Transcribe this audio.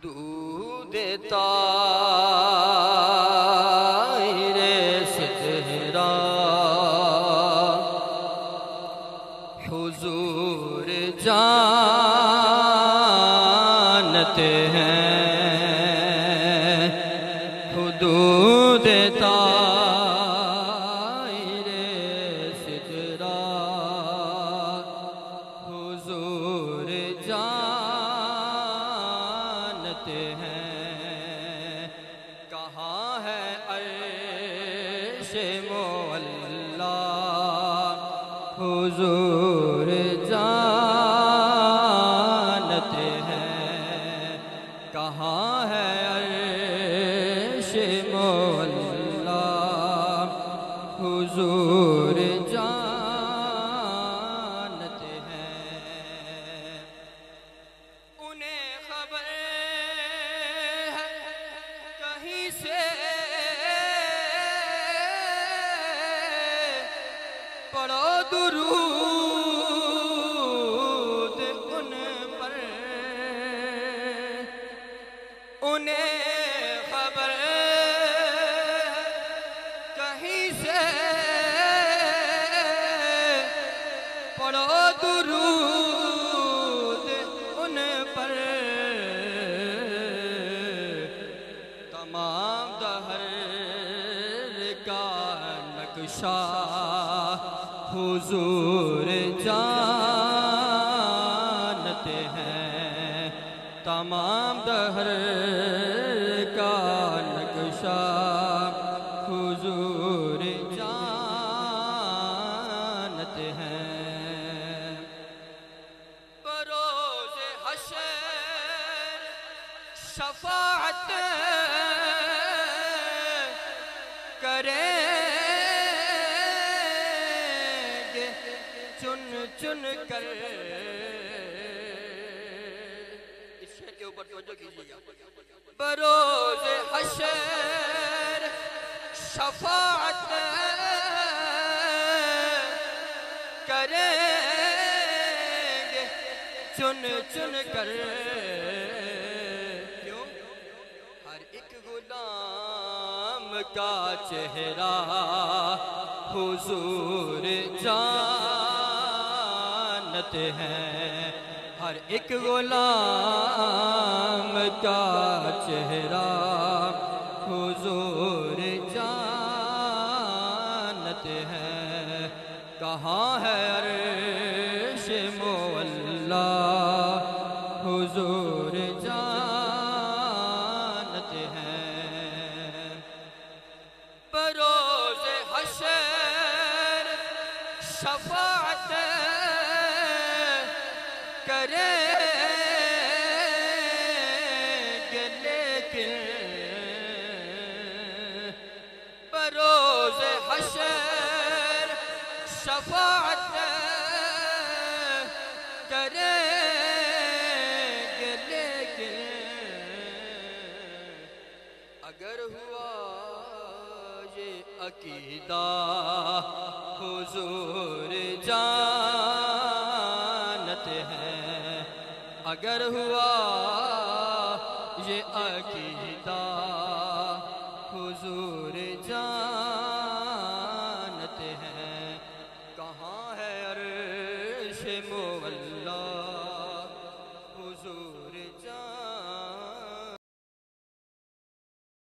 حدود طائر صحرا حضور جانتے ہیں حدود طائر صحرا حضور جانتے ہیں کہاں ہے عرش معلا حضور جانتے ہیں کہاں ہے عرش معلا حضور جانتے ہیں انہیں خبر ہے کہیں سے پڑھو درود ان پر انہیں خبر کہیں سے پڑھو درود ان پر تمام دہر کا نقشہ حضور جانتے ہیں تمام دہر کا نقشہ حضور جانتے ہیں بروز حشر شفاعت کریں گے چن چن کر اس شعر کے اوپر توجہ کیجیے گا بروز حشر شفاعت کریں گے چن چن کر کیوں ہر ایک غلام کا چہرہ حضور جانتے ہیں ہر ایک غلام کا چہرہ حضور جانتے ہیں کہاں ہے عرش معلا حضور جانتے ہیں بروز حشر شفاعت کریں گے لیکن بروز حشر شفاعت کریں گے لیکن اگر ہوا یہ عقیدہ حضور جانتے ہیں اگر ہوا یہ عقیدہ حضور